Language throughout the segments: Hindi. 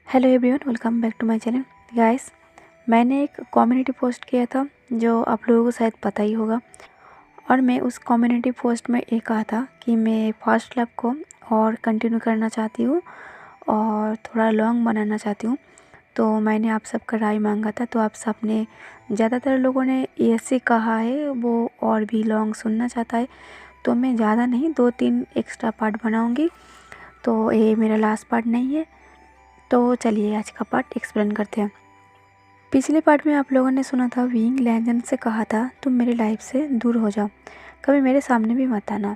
Hello everyone, welcome back to my channel. Guys, मैंने एक कम्युनिटी पोस्ट किया था जो आप लोगों को शायद पता ही होगा। और मैं उस कम्युनिटी पोस्ट में ये कहा था कि मैं फर्स्ट लव को और कंटिन्यू करना चाहती हूँ और थोड़ा लॉन्ग बनाना चाहती हूँ। तो मैंने आप सबका राय मांगा था, तो आप सब ने ज़्यादातर लोगों ने यस ही कहा है, वो और भी लॉन्ग सुनना चाहता है। तो मैं ज़्यादा नहीं, 2-3 एक्स्ट्रा पार्ट बनाऊँगी। तो ये मेरा लास्ट पार्ट नहीं है। तो चलिए आज का पार्ट एक्सप्लेन करते हैं। पिछले पार्ट में आप लोगों ने सुना था विंग लैंजन से कहा था तुम मेरी लाइफ से दूर हो जाओ, कभी मेरे सामने भी मत आना।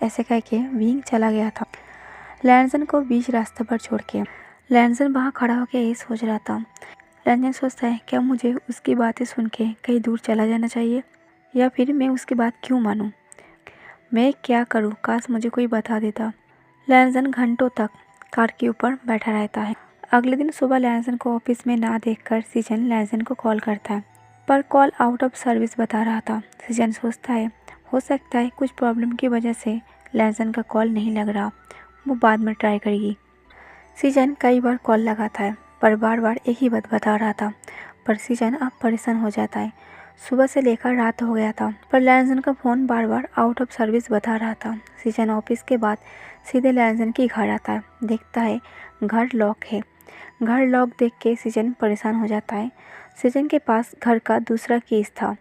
ऐसे कह के विंग चला गया था लैंजन को बीच रास्ते पर छोड़ के। लैंजन वहाँ खड़ा होकर यही सोच रहा था। लैंजन सोचता है, क्या मुझे उसकी बातें सुन के कहीं दूर चला जाना चाहिए, या फिर मैं उसकी बात क्यों मानूं? मैं क्या करूं? काश मुझे कोई बता देता। लैंजन घंटों तक कार के ऊपर बैठा रहता है। अगले दिन सुबह लैंजन को ऑफिस में ना देखकर सीजन लैंजन को कॉल करता है, पर कॉल आउट ऑफ सर्विस बता रहा था। सीजन सोचता है हो सकता है कुछ प्रॉब्लम की वजह से लैंजन का कॉल नहीं लग रहा, वो बाद में ट्राई करेगी। सीजन कई बार कॉल लगाता है पर बार बार एक ही बात बता रहा था, पर सीजन अब परेशान हो जाता है। सुबह से लेकर रात हो गया था पर लैंजन का phone bar bar out of service बता रहा था। सीजन ऑफिस के बाद सीधे लैंजन के घर आता है, देखता है घर लॉक है। घर लॉक देख के सीजन परेशान हो जाता है। सीजन के पास घर का दूसरा कीज था।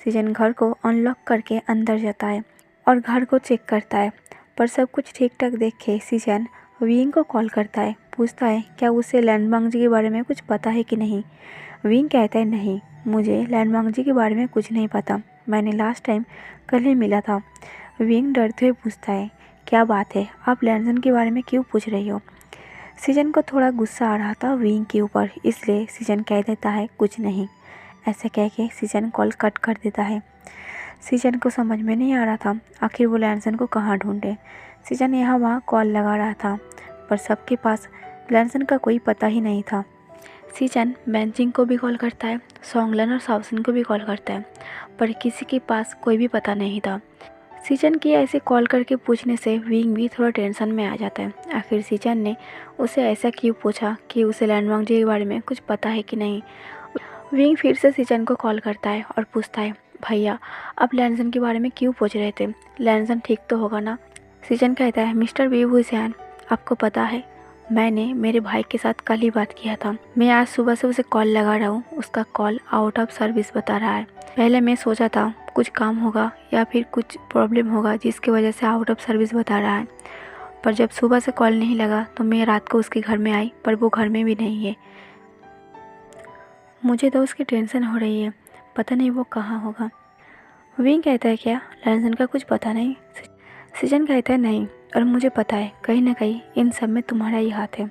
सीजन घर को अनलॉक करके अंदर जाता है और घर को चेक करता है, पर सब कुछ ठीक ठाक देख के सीजन विंग को कॉल करता है, पूछता है क्या उसे लैंडमार्क जी के बारे में कुछ पता है कि नहीं। विंग कहता है नहीं, मुझे लैंडमार्क जी के बारे में कुछ नहीं पता, मैंने लास्ट टाइम कल ही मिला था। विंग डरते हुए पूछता है क्या बात है, आप लैंडन के बारे में क्यों पूछ रही हो? सीजन को थोड़ा गुस्सा आ रहा था विंग के ऊपर, इसलिए सीजन कह देता है कुछ नहीं। ऐसे कह के सीजन कॉल कट कर देता है। सीजन को समझ में नहीं आ रहा था आखिर वो लैंसन को कहाँ ढूंढे। सीजन यहाँ वहाँ कॉल लगा रहा था पर सबके पास लैंसन का कोई पता ही नहीं था। सीजन बेंचिंग को भी कॉल करता है, सोंगलन और साउसन को भी कॉल करता है, पर किसी के पास कोई भी पता नहीं था। सीजन की ऐसे कॉल करके पूछने से विंग भी थोड़ा टेंशन में आ जाता है। आखिर सीजन ने उसे ऐसा क्यों पूछा कि उसे लैंडमार्क जी के बारे में कुछ पता है कि नहीं। विंग फिर से सीजन को कॉल करता है और पूछता है भैया आप लैंसन के बारे में क्यों पूछ रहे थे, लैंसन ठीक तो होगा ना? सीजन कहता है मिस्टर वी हुसैन, आपको पता है मैंने मेरे भाई के साथ कल ही बात किया था। मैं आज सुबह से उसे कॉल लगा रहा हूँ, उसका कॉल आउट ऑफ सर्विस बता रहा है। पहले मैं सोचा था कुछ काम होगा या फिर कुछ प्रॉब्लम होगा जिसकी वजह से आउट ऑफ सर्विस बता रहा है, पर जब सुबह से कॉल नहीं लगा तो मैं रात को उसके घर में आई, पर वो घर में भी नहीं है। मुझे तो उसकी टेंशन हो रही है, पता नहीं वो कहाँ होगा। विंग कहता है क्या लैंसन का कुछ पता नहीं? सीजन कहता है नहीं, और मुझे पता है कहीं ना कहीं इन सब में तुम्हारा ही हाथ है।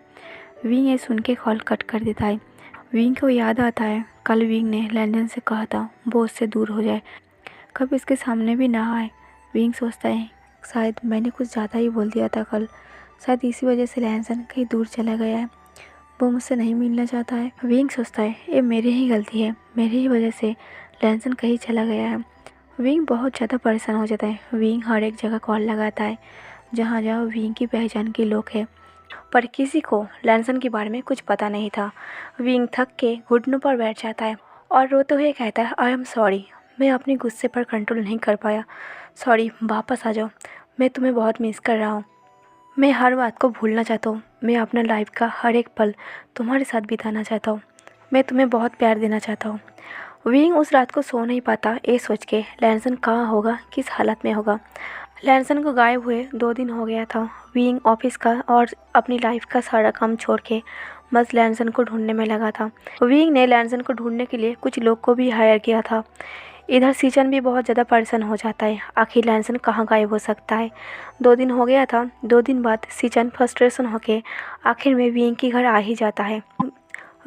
विंग ये सुन के कॉल कट कर देता है। विंग को याद आता है कल विंग ने लैंसन से कहा था वो उससे दूर हो जाए, कब इसके सामने भी ना आए। विंग सोचता है शायद मैंने कुछ ज़्यादा ही बोल दिया था कल, शायद इसी वजह से लैंसन कहीं दूर चला गया है, वो मुझसे नहीं मिलना चाहता है। विंग सोचता है ये मेरी ही गलती है, मेरी ही वजह से लैंसन कहीं चला गया है। विंग बहुत ज़्यादा परेशान हो जाता है। विंग हर एक जगह कॉल लगाता है जहाँ जहाँ विंग की पहचान के लोग हैं, पर किसी को लैंसन के बारे में कुछ पता नहीं था। विंग थक के घुटनों पर बैठ जाता है और रोते हुए कहता है आई एम सॉरी, मैं अपने गुस्से पर कंट्रोल नहीं कर पाया, सॉरी, वापस आ जाओ, मैं तुम्हें बहुत मिस कर रहा हूँ, मैं हर बात को भूलना चाहता हूँ, मैं अपना लाइफ का हर एक पल तुम्हारे साथ बिताना चाहता हूँ, मैं तुम्हें बहुत प्यार देना चाहता हूँ। विंग उस रात को सो नहीं पाता ये सोच के लैंसन कहाँ होगा, किस हालत में होगा। लैंसन को गायब हुए 2 दिन हो गया था। विंग ऑफिस का और अपनी लाइफ का सारा काम छोड़ के बस लैंसन को ढूंढने में लगा था। विंग ने लैंसन को ढूंढने के लिए कुछ लोग को भी हायर किया था। इधर सीजन भी बहुत ज़्यादा परेशान हो जाता है, आखिर लैंसन कहाँ गायब हो सकता है। 2 दिन हो गया था। 2 दिन बाद सीजन फ्रस्ट्रेशन होके आखिर में विंग के घर आ ही जाता है।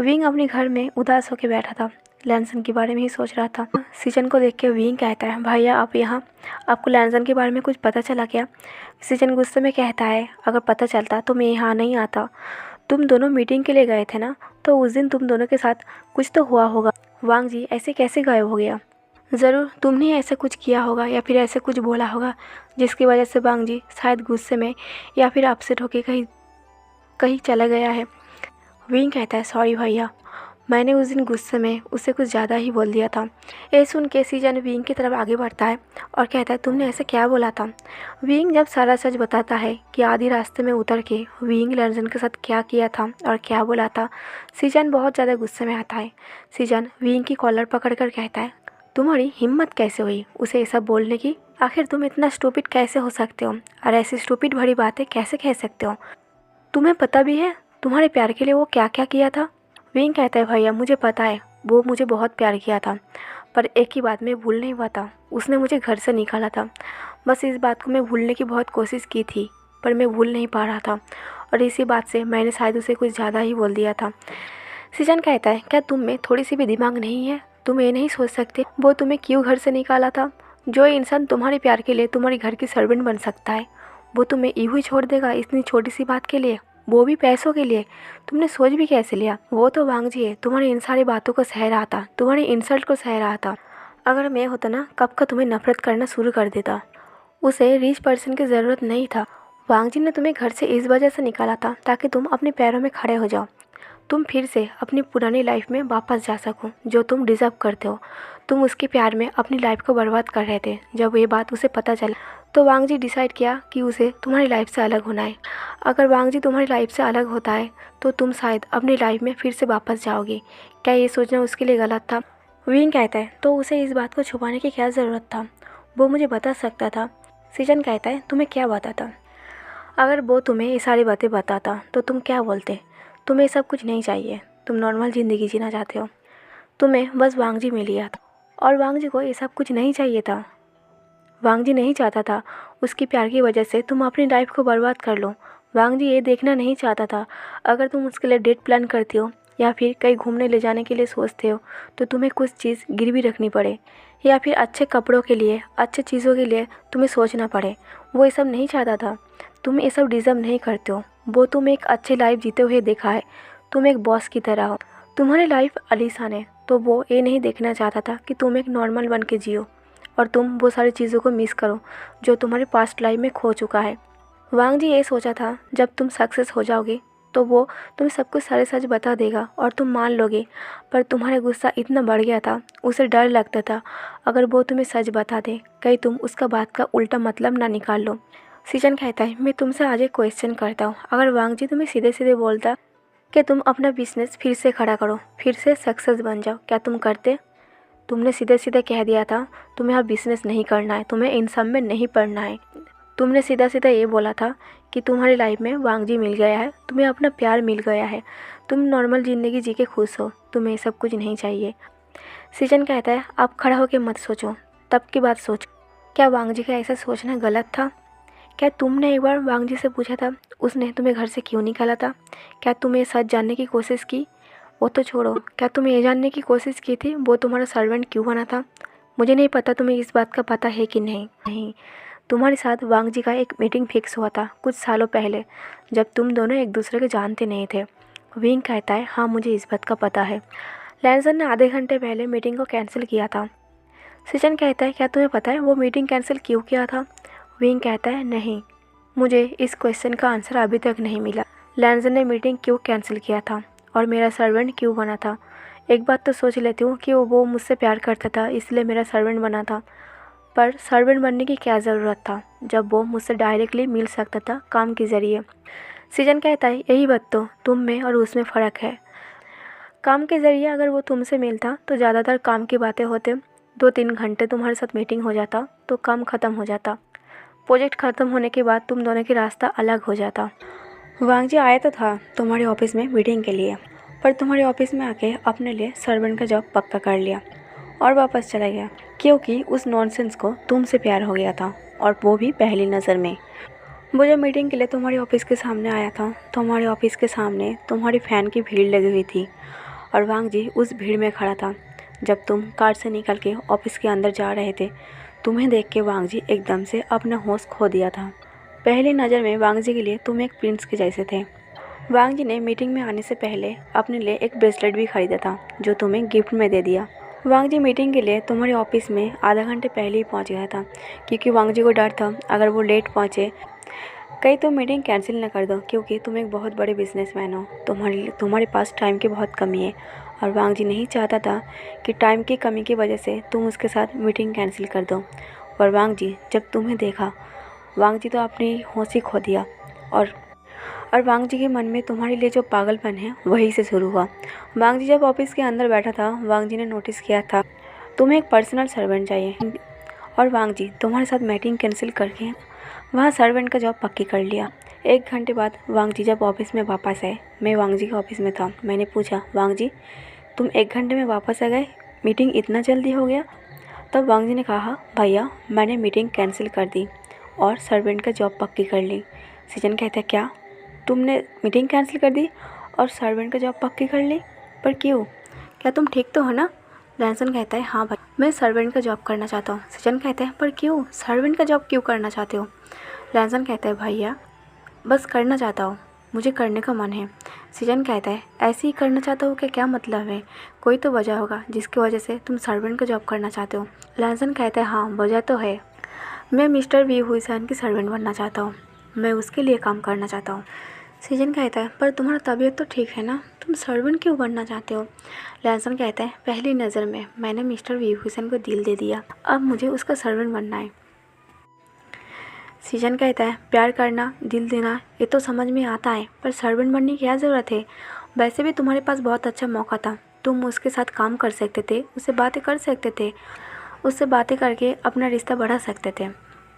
विंग अपने घर में उदास होकर बैठा था, लैंसन के बारे में ही सोच रहा था। सीजन को देख के विंग कहता है भैया आप यहाँ, आपको लैंसन के बारे में कुछ पता चला क्या? सीजन गुस्से में कहता है अगर पता चलता तो मैं यहाँ नहीं आता, तुम दोनों मीटिंग के लिए गए थे ना, तो उस दिन तुम दोनों के साथ कुछ तो हुआ होगा। वांग जी ऐसे कैसे गायब हो गया? ज़रूर तुमने ऐसा कुछ किया होगा या फिर ऐसे कुछ बोला होगा जिसकी वजह से वांग जी शायद गुस्से में या फिर अपसेट होके कहीं कहीं चला गया है। विंग कहता है सॉरी भैया, मैंने उस दिन गुस्से में उससे कुछ ज़्यादा ही बोल दिया था। ये सुन के सीजन विंग की तरफ आगे बढ़ता है और कहता है तुमने ऐसे क्या बोला था। विंग जब सारा सच बताता है कि आधी रास्ते में उतर के विंग लैंजन के साथ क्या किया था और क्या बोला था, सीजन बहुत ज़्यादा गुस्से में आता है। सीजन विंग की कॉलर पकड़ कर कहता है तुम्हारी हिम्मत कैसे हुई उसे ऐसा बोलने की, आखिर तुम इतना स्टूपिड कैसे हो सकते हो और ऐसी स्टूपिड भरी बातें कैसे कह सकते हो। तुम्हें पता भी है तुम्हारे प्यार के लिए वो क्या क्या किया था। विंग कहता है भैया मुझे पता है वो मुझे बहुत प्यार किया था, पर एक ही बात मैं भूल नहीं पाता, उसने मुझे घर से निकाला था। बस इस बात को मैं भूलने की बहुत कोशिश की थी पर मैं भूल नहीं पा रहा था और इसी बात से मैंने शायद उसे कुछ ज़्यादा ही बोल दिया था। सीजन कहता है क्या तुम में थोड़ी सी भी दिमाग नहीं है, तुम ये नहीं सोच सकते वो तुम्हें क्यों घर से निकाला था। जो इंसान तुम्हारे प्यार के लिए तुम्हारे घर की सर्वेंट बन सकता है वो तुम्हें यूँ ही छोड़ देगा इतनी छोटी सी बात के लिए, वो भी पैसों के लिए। तुमने सोच भी कैसे लिया। वो तो वांग जी है, तुम्हारी इन सारी बातों को सह रहा था, तुम्हारी इंसल्ट को सह रहा था। अगर मैं होता ना कब का तुम्हें नफरत करना शुरू कर देता। उसे रिच पर्सन की ज़रूरत नहीं था। वांग जी ने तुम्हें घर से इस वजह से निकाला था ताकि तुम अपने पैरों में खड़े हो जाओ, तुम फिर से अपनी पुरानी लाइफ में वापस जा सको जो तुम डिज़र्व करते हो। तुम उसके प्यार में अपनी लाइफ को बर्बाद कर रहे थे। जब ये बात उसे पता चला तो वांग जी डिसाइड किया कि उसे तुम्हारी लाइफ से अलग होना है। अगर वांग जी तुम्हारी लाइफ से अलग होता है तो तुम शायद अपनी लाइफ में फिर से वापस जाओगे। क्या ये सोचना उसके लिए गलत था। विंग कहता है तो उसे इस बात को छुपाने की क्या ज़रूरत था, वो मुझे बता सकता था। सीजन कहता है तुम्हें क्या बताता। अगर वो तुम्हें ये सारी बातें बताता तो तुम क्या बोलते। तुम्हें सब कुछ नहीं चाहिए, तुम नॉर्मल ज़िंदगी जीना चाहते हो, तुम्हें बस वांग जी मिल गया था और वांग जी को ये सब कुछ नहीं चाहिए था। वांग जी नहीं चाहता था उसकी प्यार की वजह से तुम अपनी लाइफ को बर्बाद कर लो। वांग जी ये देखना नहीं चाहता था अगर तुम उसके लिए डेट प्लान करती हो या फिर कहीं घूमने ले जाने के लिए सोचते हो तो तुम्हें कुछ चीज़ गिरवी रखनी पड़े या फिर अच्छे कपड़ों के लिए अच्छे चीज़ों के लिए तुम्हें सोचना पड़े। वो ये सब नहीं चाहता था। तुम ये सब डिज़र्व नहीं करते हो। वो तुम एक अच्छी लाइफ जीते हुए देखा है, तुम एक बॉस की तरह हो, तुम्हारी लाइफ आलीशान है, तो वो ये नहीं देखना चाहता था कि तुम एक नॉर्मल बन के जियो और तुम वो सारी चीज़ों को मिस करो जो तुम्हारे पास्ट लाइफ में खो चुका है। वांग जी ये सोचा था जब तुम सक्सेस हो जाओगे तो वो तुम्हें सब कुछ सारे सच बता देगा और तुम मान लोगे, पर तुम्हारा गुस्सा इतना बढ़ गया था, उसे डर लगता था अगर वो तुम्हें सच बता दे कहीं तुम उसका बात का उल्टा मतलब ना निकाल लो। सीजन कहता है मैं तुमसे आज एक क्वेश्चन करता हूँ, अगर वांग जी तुम्हें सीधे सीधे बोलता कि तुम अपना बिजनेस फिर से खड़ा करो, फिर से सक्सेस बन जाओ, क्या तुम करते। तुमने सीधे सीधे कह दिया था तुम्हें अब बिजनेस नहीं करना है, तुम्हें इन सब में नहीं पढ़ना है। तुमने सीधा सीधा ये बोला था कि तुम्हारी लाइफ में वांग जी मिल गया है, तुम्हें अपना प्यार मिल गया है, तुम नॉर्मल ज़िंदगी जी के खुश हो, तुम्हें सब कुछ नहीं चाहिए। सीजन कहता है आप खड़ा होकर मत सोचो, तब की बात सोचो। क्या वांग जी का ऐसा सोचना गलत था। क्या तुमने एक बार वांग जी से पूछा था उसने तुम्हें घर से क्यों निकाला था। क्या तुम ये सच जानने की कोशिश की। वो तो छोड़ो, क्या तुम ये जानने की कोशिश की थी वो तुम्हारा सर्वेंट क्यों बना था। मुझे नहीं पता तुम्हें इस बात का पता है कि नहीं। तुम्हारे साथ वांग जी का एक मीटिंग फिक्स हुआ था कुछ सालों पहले जब तुम दोनों एक दूसरे को जानते नहीं थे। विंग कहता है हाँ मुझे इस बात का पता है। लैंसन ने आधे घंटे पहले मीटिंग को कैंसिल किया था। सीजन कहता है क्या तुम्हें पता है वो मीटिंग कैंसिल क्यों किया था। विंग कहता है नहीं, मुझे इस क्वेश्चन का आंसर अभी तक नहीं मिला। लैंसन ने मीटिंग क्यों कैंसिल किया था और मेरा सर्वेंट क्यों बना था। एक बात तो सोच लेती हूँ कि वो मुझसे प्यार करता था इसलिए मेरा सर्वेंट बना था, पर सर्वेंट बनने की क्या ज़रूरत था जब वो मुझसे डायरेक्टली मिल सकता था काम के ज़रिए। सीजन कहता है यही बात तो तुम में और उसमें फ़र्क है। काम के ज़रिए अगर वो तुमसे मिलता तो ज़्यादातर काम की बातें होते, 2-3 घंटे तुम्हारे साथ मीटिंग हो जाता तो काम ख़त्म हो जाता। प्रोजेक्ट ख़त्म होने के बाद तुम दोनों की रास्ता अलग हो जाता। वांग जी आया तो था तुम्हारे ऑफिस में मीटिंग के लिए, पर तुम्हारे ऑफिस में आके अपने लिए सर्वेंट का जॉब पक्का कर लिया और वापस चला गया क्योंकि उस नॉनसेंस को तुमसे प्यार हो गया था और वो भी पहली नज़र में। वो जब मीटिंग के लिए तुम्हारे ऑफिस के सामने आया था तुम्हारे ऑफिस के सामने तुम्हारी फ़ैन की भीड़ लगी हुई थी और वांग जी उस भीड़ में खड़ा था। जब तुम कार से निकल के ऑफिस के अंदर जा रहे थे तुम्हें देख के वांग जी एकदम से अपना होश खो दिया था। पहली नज़र में वांग जी के लिए तुम एक प्रिंस के जैसे थे। वांग जी ने मीटिंग में आने से पहले अपने लिए एक ब्रेसलेट भी खरीदा था जो तुम्हें गिफ्ट में दे दिया। वांग जी मीटिंग के लिए तुम्हारे ऑफिस में आधा घंटे पहले ही पहुंच गया था क्योंकि वांग जी को डर था अगर वो लेट पहुंचे कहीं तुम मीटिंग कैंसिल ना कर दो, क्योंकि तुम एक बहुत बड़े बिजनेसमैन हो। तुम्हारे पास टाइम की बहुत कमी है और वांग जी नहीं चाहता था कि टाइम की कमी की वजह से तुम उसके साथ मीटिंग कैंसिल कर दो। पर वांग जी जब तुम्हें देखा, वांग जी तो अपनी होश ही खो दिया और वांग जी के मन में तुम्हारे लिए जो पागलपन है वहीं से शुरू हुआ। वांग जी जब ऑफिस के अंदर बैठा था, वांग जी ने नोटिस किया था तुम्हें एक पर्सनल सर्वेंट चाहिए और वांग जी तुम्हारे साथ मीटिंग कैंसिल करके वहाँ सर्वेंट का जॉब पक्की कर लिया। 1 घंटे बाद वांग जी जब ऑफिस में वापस आए, मैं वांग जी के ऑफिस में था। मैंने पूछा, वांग जी तुम 1 घंटे में वापस आ गए, मीटिंग इतना जल्दी हो गया? तब वांग जी ने कहा, भैया मैंने मीटिंग कैंसिल कर दी और सर्वेंट का जॉब पक्की कर ली। सृजन कहता है, क्या तुमने मीटिंग कैंसिल कर दी और सर्वेंट का जॉब पक्की कर ली? पर क्यों, क्या तुम ठीक तो हो ना? लैंसन कहता है, हाँ भाई मैं सर्वेंट का जॉब करना चाहता हूँ। सृजन कहते हैं, पर क्यों, सर्वेंट का जॉब क्यों करना चाहते हो? लैंसन कहता है, भैया बस करना चाहता हूँ, मुझे करने का मन है। सृजन कहता है, ऐसे ही करना चाहता हूँ कि क्या मतलब है? कोई तो वजह होगा जिसकी वजह से तुम सर्वेंट का जॉब करना चाहते हो। लैंसन कहता है, हाँ वजह तो है, मैं मिस्टर वी हुईसन की सर्वेंट बनना चाहता हूँ, मैं उसके लिए काम करना चाहता हूँ। सृजन कहता है, पर तुम्हारा तबीयत तो ठीक है ना, तुम सर्वेंट क्यों बनना चाहते हो? लैंसन कहता है, पहली नज़र में मैंने मिस्टर वी हुईसन को दिल दे दिया, अब मुझे उसका सर्वेंट बनना है। सृजन कहता है, प्यार करना, दिल देना ये तो समझ में आता है, पर सर्वेंट बनने की क्या ज़रूरत है? वैसे भी तुम्हारे पास बहुत अच्छा मौका था, तुम उसके साथ काम कर सकते थे, उससे बातें कर सकते थे, उससे बातें करके अपना रिश्ता बढ़ा सकते थे।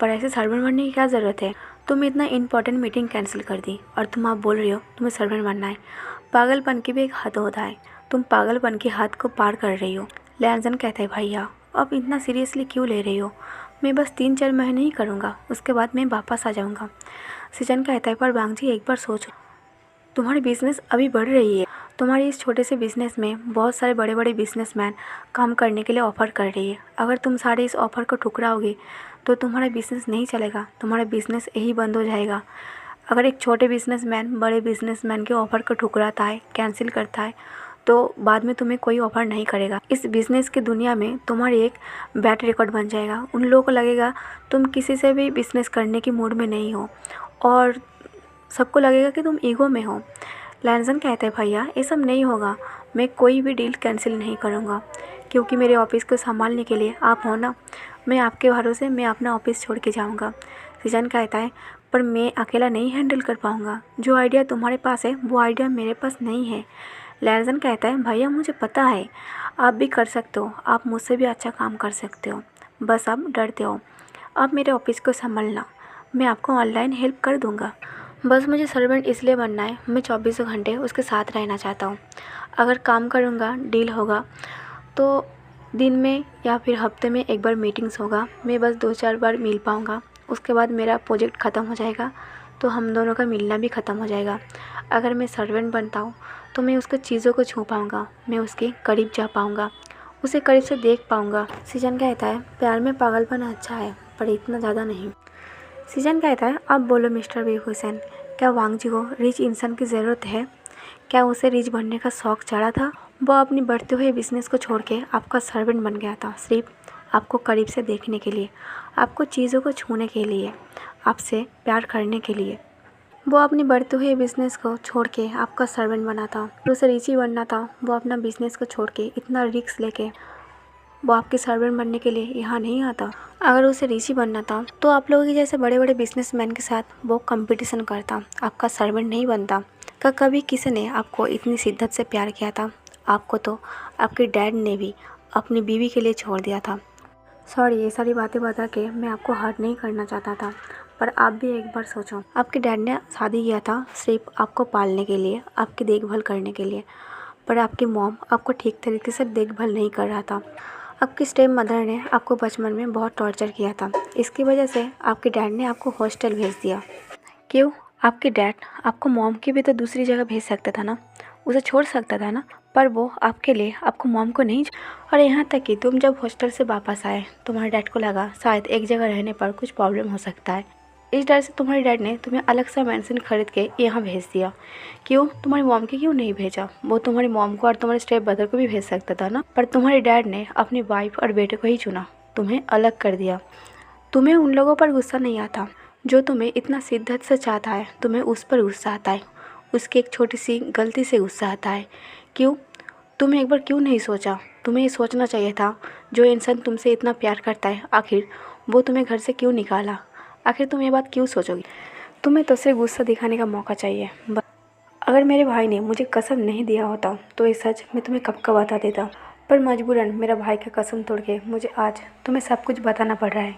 पर ऐसे सर्वेंट बनने की क्या ज़रूरत है? तुम इतना इम्पोर्टेंट मीटिंग कैंसिल कर दी और तुम आप बोल रही हो तुम्हें सर्वेंट बनना है। पागलपन की भी एक हद होता है, तुम पागलपन की हद को पार कर रही हो। लैंसन कहता है, भैया अब इतना सीरियसली क्यों ले रही हो? मैं बस 3-4 महीने ही करूँगा, उसके बाद मैं वापस आ जाऊँगा। सृजन कहता है, पर वांग जी एक बार सोचो, तुम्हारी बिजनेस अभी बढ़ रही है, तुम्हारी इस छोटे से बिजनेस में बहुत सारे बड़े बड़े बिजनेसमैन काम करने के लिए ऑफ़र कर रही है। अगर तुम सारे इस ऑफ़र को ठुकराओगे तो तुम्हारा बिजनेस नहीं चलेगा, तुम्हारा बिजनेस यही बंद हो जाएगा। अगर एक छोटे बिजनेसमैन बड़े बिजनेसमैन के ऑफ़र को ठुकराता है, कैंसिल करता है, तो बाद में तुम्हें कोई ऑफ़र नहीं करेगा। इस बिज़नेस की दुनिया में तुम्हारी एक बैड रिकॉर्ड बन जाएगा। उन लोगों को लगेगा तुम किसी से भी बिज़नेस करने की मूड में नहीं हो और सबको लगेगा कि तुम ईगो में हो। लैंसन कहते हैं, भैया ये सब नहीं होगा, मैं कोई भी डील कैंसिल नहीं करूँगा, क्योंकि मेरे ऑफिस को संभालने के लिए आप हो ना, मैं आपके भरोसे मैं अपना ऑफिस छोड़ के जाऊँगा। सृजन कहता है, पर मैं अकेला नहीं हैंडल कर पाऊँगा, जो आइडिया तुम्हारे पास है वो आइडिया मेरे पास नहीं है। लैंसन कहता है, भैया मुझे पता है आप भी कर सकते हो, आप मुझसे भी अच्छा काम कर सकते हो, बस आप डरते हो। अब मेरे ऑफिस को संभालना, मैं आपको ऑनलाइन हेल्प कर दूँगा, बस मुझे सर्वेंट इसलिए बनना है, मैं 24 घंटे उसके साथ रहना चाहता हूँ। अगर काम करूँगा, डील होगा तो दिन में या फिर हफ्ते में एक बार मीटिंग्स होगा, मैं बस 2-4 बार मिल पाऊँगा, उसके बाद मेरा प्रोजेक्ट ख़त्म हो जाएगा तो हम दोनों का मिलना भी ख़त्म हो जाएगा। अगर मैं सर्वेंट बनता हूँ तो मैं उसको चीज़ों को छू पाऊँगा, मैं उसके करीब जा पाऊँगा, उसे करीब से देख पाऊँगा। सृजन कहता है, प्यार में पागलपन अच्छा है पर इतना ज़्यादा नहीं। सृजन कहता है, अब बोलो मिस्टर वी हुसैन, क्या वांग जी को रिच इंसान की ज़रूरत है? क्या उसे रिच बनने का शौक़ चढ़ा था? वो अपनी बढ़ते हुए बिजनेस को छोड़ के आपका सर्वेंट बन गया था, सिर्फ आपको करीब से देखने के लिए, आपको चीज़ों को छूने के लिए, आपसे प्यार करने के लिए। वो अपनी बढ़ते हुए बिजनेस को छोड़ के आपका सर्वेंट बना था। उसे रिची बनना था, वो अपना बिजनेस को छोड़ के इतना रिस्क लेके वो आपके सर्वेंट बनने के लिए यहाँ नहीं आता। अगर उसे ऋषि बनना था तो आप लोगों के जैसे बड़े बड़े बिजनेसमैन के साथ वो कंपटीशन करता, आपका सर्वेंट नहीं बनता। क्या कभी किसी ने आपको इतनी शिद्दत से प्यार किया था? आपको तो आपके डैड ने भी अपनी बीवी के लिए छोड़ दिया था। सॉरी, ये सारी बातें बता के मैं आपको हर्ट नहीं करना चाहता था, पर आप भी एक बार सोचो, आपके डैड ने शादी किया था सिर्फ आपको पालने के लिए, आपकी देखभाल करने के लिए, पर आपकी मॉम आपको ठीक तरीके से देखभाल नहीं कर रहा था। आपकी स्टेप मदर ने आपको बचपन में बहुत टॉर्चर किया था, इसकी वजह से आपके डैड ने आपको हॉस्टल भेज दिया। क्यों? आपके डैड आपको मॉम की भी तो दूसरी जगह भेज सकता था ना, उसे छोड़ सकता था ना, पर वो आपके लिए आपको मॉम को नहीं। और यहाँ तक कि तुम जब हॉस्टल से वापस आए, तुम्हारे डैड को लगा शायद एक जगह रहने पर कुछ प्रॉब्लम हो सकता है, इस डर से तुम्हारे डैड ने तुम्हें अलग सा मेंशन खरीद के यहाँ भेज दिया। क्यों? तुम्हारी मॉम के क्यों नहीं भेजा? वो तुम्हारी मॉम को और तुम्हारे स्टेप ब्रदर को भी भेज सकता था ना, पर तुम्हारे डैड ने अपनी वाइफ और बेटे को ही चुना, तुम्हें अलग कर दिया। तुम्हें उन लोगों पर गुस्सा नहीं आता, जो तुम्हें इतना शिद्दत से चाहता है, तुम्हें उस पर गुस्सा आता है, उसकी एक छोटी सी गलती से गुस्सा आता है। क्यों? तुम एक बार क्यों नहीं सोचा? तुम्हें ये सोचना चाहिए था, जो इंसान तुमसे इतना प्यार करता है, आखिर वो तुम्हें घर से क्यों निकाला? आखिर तुम ये बात क्यों सोचोगी? तुम्हें तो सिर्फ गुस्सा दिखाने का मौका चाहिए। अगर मेरे भाई ने मुझे कसम नहीं दिया होता तो ये सच मैं तुम्हें कब का बता देता, पर मजबूरन मेरा भाई का कसम तोड़ के मुझे आज तुम्हें सब कुछ बताना पड़ रहा है।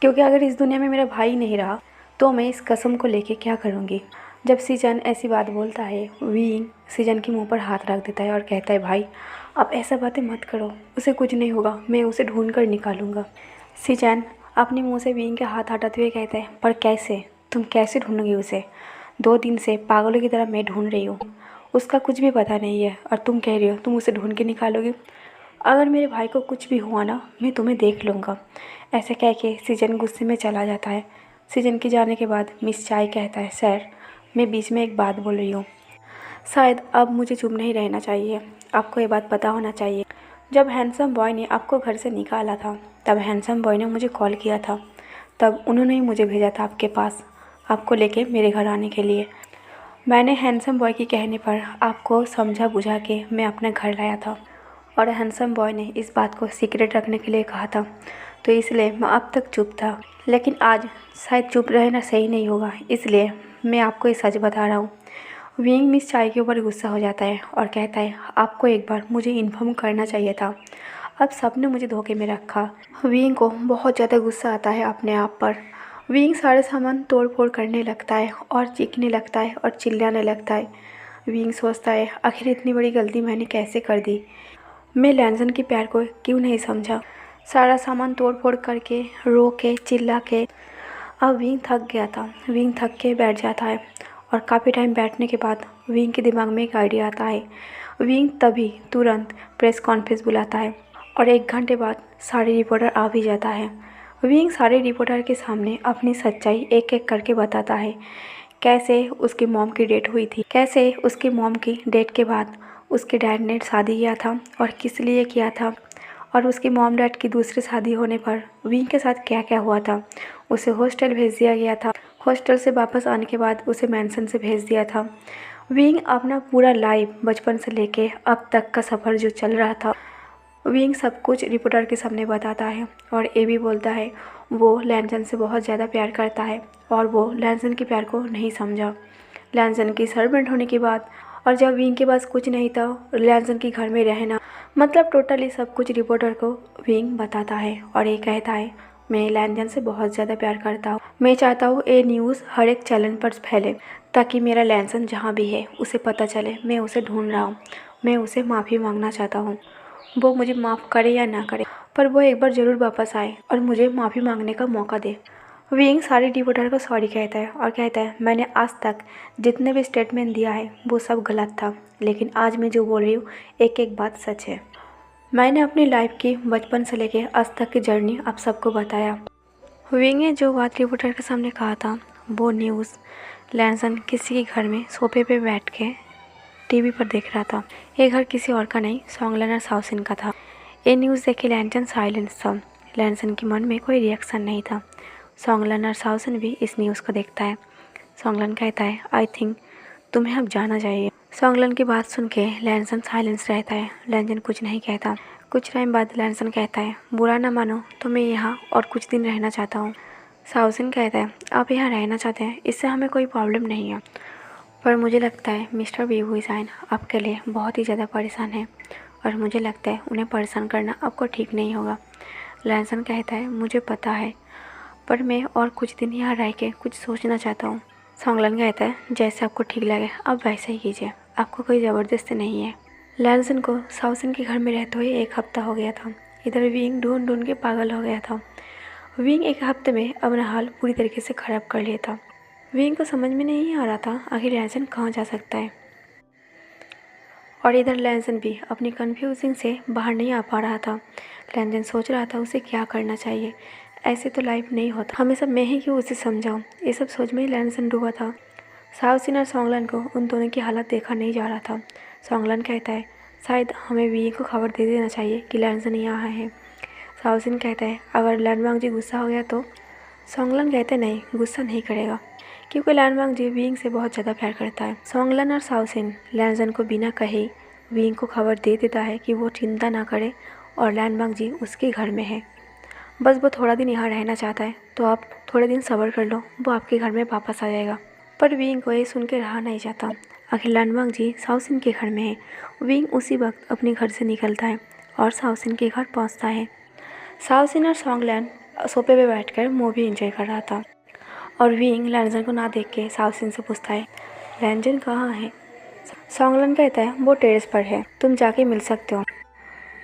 क्योंकि अगर इस दुनिया में मेरा भाई नहीं रहा तो मैं इस कसम को लेके क्या करूँगी। जब सीजन ऐसी बात बोलता है, विंग सीजन के मुंह पर हाथ रख देता है और कहता है, भाई आप ऐसा बातें मत करो, उसे कुछ नहीं होगा, मैं उसे ढूंढ कर निकालूंगा। सीजन अपने मुंह से विंग के हाथ हटाते हुए कहता है, पर कैसे? तुम कैसे ढूंढोगी उसे? 2 दिन से पागलों की तरह मैं ढूंढ रही हूँ, उसका कुछ भी पता नहीं है, और तुम कह रही हो तुम उसे ढूंढ के निकालोगी। अगर मेरे भाई को कुछ भी हुआ ना, मैं तुम्हें देख लूँगा। ऐसे कह के सीजन गुस्से में चला जाता है। सीजन के जाने के बाद मिस चाय कहता है, सर मैं बीच में एक बात बोल रही हूँ, शायद अब मुझे चुप नहीं रहना चाहिए, आपको ये बात पता होना चाहिए। जब हैंडसम बॉय ने आपको घर से निकाला था, तब हैंडसम बॉय ने मुझे कॉल किया था, तब उन्होंने ही मुझे भेजा था आपके पास, आपको लेके मेरे घर आने के लिए। मैंने हैंडसम बॉय के कहने पर आपको समझा बुझा के मैं अपने घर लाया था, और हैंडसम बॉय ने इस बात को सीक्रेट रखने के लिए कहा था, तो इसलिए मैं अब तक चुप था। लेकिन आज शायद चुप रहना सही नहीं होगा, इसलिए मैं आपको ये सच बता रहा हूँ। विंग मिस चाय के ऊपर गुस्सा हो जाता है और कहता है, आपको एक बार मुझे इन्फॉर्म करना चाहिए था, अब सबने मुझे धोखे में रखा। विंग को बहुत ज़्यादा गुस्सा आता है अपने आप पर। विंग सारे सामान तोड़ फोड़ करने लगता है और चीखने लगता है और चिल्लाने लगता है। विंग सोचता है, आखिर इतनी बड़ी गलती मैंने कैसे कर दी? मैं लैंसन के प्यार को क्यों नहीं समझा? सारा सामान तोड़ फोड़ करके, रो के, चिल्ला के। अब विंग थक गया था। विंग थक के बैठ जाता है, और काफ़ी टाइम बैठने के बाद विंग के दिमाग में एक आइडिया आता है। विंग तभी तुरंत प्रेस कॉन्फ्रेंस बुलाता है, और 1 घंटे बाद सारे रिपोर्टर आ भी जाता है। विंग सारे रिपोर्टर के सामने अपनी सच्चाई एक एक करके बताता है, कैसे उसकी मॉम की डेथ हुई थी, कैसे उसकी मॉम की डेथ के बाद उसके डैड ने शादी किया था और किस लिए किया था, और उसकी मॉम डैड की दूसरी शादी होने पर विंग के साथ क्या क्या हुआ था। उसे हॉस्टल भेज दिया गया था, हॉस्टल से वापस आने के बाद उसे मैंसन से भेज दिया था। विंग अपना पूरा लाइफ बचपन से लेके अब तक का सफ़र जो चल रहा था, विंग सब कुछ रिपोर्टर के सामने बताता है, और ये भी बोलता है वो लैंसन से बहुत ज़्यादा प्यार करता है और वो लैंसन के प्यार को नहीं समझा। लैंसन की सर्वेंट होने के बाद, और जब विंग के पास कुछ नहीं था, लैंसन के घर में रहना, मतलब टोटली सब कुछ रिपोर्टर को विंग बताता है, और ये कहता है, मैं लैंसन से बहुत ज़्यादा प्यार करता हूँ, मैं चाहता हूँ ये न्यूज़ हर एक चैनल पर फैले, ताकि मेरा लैंसन जहाँ भी है उसे पता चले मैं उसे ढूंढ रहा हूँ, मैं उसे माफ़ी मांगना चाहता हूँ। वो मुझे माफ़ करे या ना करे, पर वो एक बार ज़रूर वापस आए और मुझे माफ़ी मांगने का मौका दे। विंग सारे रिपोर्टर को सॉरी कहता है और कहता है, मैंने आज तक जितने भी स्टेटमेंट दिया है वो सब गलत था, लेकिन आज मैं जो बोल रही हूँ एक एक बात सच है। मैंने अपनी लाइफ की बचपन से लेके आज तक की जर्नी आप सबको बताया। विंग ने जो बात रिपोर्टर के सामने कहा था, वो न्यूज़ लैंसन किसी के घर में सोफे पे बैठ के टीवी पर देख रहा था। ये घर किसी और का नहीं, सोंगलन और साउसिन का था। ये न्यूज़ देखे लैंसन साइलेंस था। लैंसन के मन में कोई रिएक्शन नहीं था। सोंगलन और साउसिन भी इस न्यूज़ को देखता है। सोंगलन कहता है, आई थिंक तुम्हें अब जाना चाहिए। सोंगलन की बात सुन के लैंसन साइलेंस रहता है। लैंसन कुछ नहीं कहता। कुछ टाइम बाद लैंसन कहता है, बुरा ना मानो तो मैं यहाँ और कुछ दिन रहना चाहता हूँ। साउसिन कहता है, आप यहाँ रहना चाहते हैं, इससे हमें कोई प्रॉब्लम नहीं है, पर मुझे लगता है मिस्टर वी हुईसाइन आपके लिए बहुत ही ज़्यादा परेशान है, और मुझे लगता है उन्हें परेशान करना आपको ठीक नहीं होगा। लैंसन कहता है, मुझे पता है, पर मैं और कुछ दिन यहाँ रह के कुछ सोचना चाहता हूँ। सोंगलन कहता है, जैसे आपको ठीक लगे आप वैसे ही कीजिए, आपको कोई ज़बरदस्ती नहीं है। लैंसन को साउसिन के घर में रहते हुए 1 हफ्ता हो गया था। इधर विंग ढूंढ ढूंढ के पागल हो गया था। विंग 1 हफ्ते में अपना हाल पूरी तरीके से ख़राब कर लिया था। विंग को समझ में नहीं आ रहा था आखिर लैंसन कहाँ जा सकता है, और इधर लैंसन भी अपनी कन्फ्यूजिंग से बाहर नहीं आ पा रहा था। लैंसन सोच रहा था उसे क्या करना चाहिए, ऐसे तो लाइफ नहीं होता, हमेशा मैं ही क्यों उसे समझाऊँ। ये सब सोच में ही लैंसन डूबा था। साउसिन और सोंगलन को उन दोनों की हालत देखा नहीं जा रहा था। सोंगलन कहता है, शायद हमें विंग को खबर दे देना चाहिए कि लैंसन यहाँ है। साउसिन कहता है, अगर लैंडमांग जी गुस्सा हो गया तो सोंगलन कहते नहीं, गुस्सा नहीं करेगा, क्योंकि लैनवांग जी विंग से बहुत ज़्यादा प्यार करता है। सोंगलन और साओसिन लैनजन को बिना कहे विंग को खबर दे देता है कि वो चिंता ना करे और लैनवांग जी उसके घर में है। बस वो थोड़ा दिन यहाँ रहना चाहता है, तो आप थोड़े दिन सब्र कर लो, वो आपके घर में वापस आ जाएगा। पर विंग को ये सुन के रहा नहीं जाता। आखिर लैनवांग जी साओसिन के घर में है। विंग उसी वक्त अपने घर से निकलता है और साओसिन के घर पहुँचता है। साओसिन और सोंगलन सोफे पे बैठकर मूवी एंजॉय कर रहा था और विंग लैनजन को ना देख के साओसिन से पूछता है, लैनजन कहाँ है? सोंगलन कहता है वो टेरेस पर है, तुम जाके मिल सकते हो।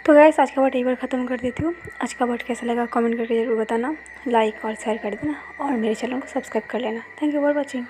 तो गाइस आज का पार्ट यहीं पर ख़त्म कर देती हूँ। आज का पार्ट कैसा लगा कमेंट करके ज़रूर बताना, लाइक और शेयर कर देना और मेरे चैनल को सब्सक्राइब कर लेना। Thank you for watching.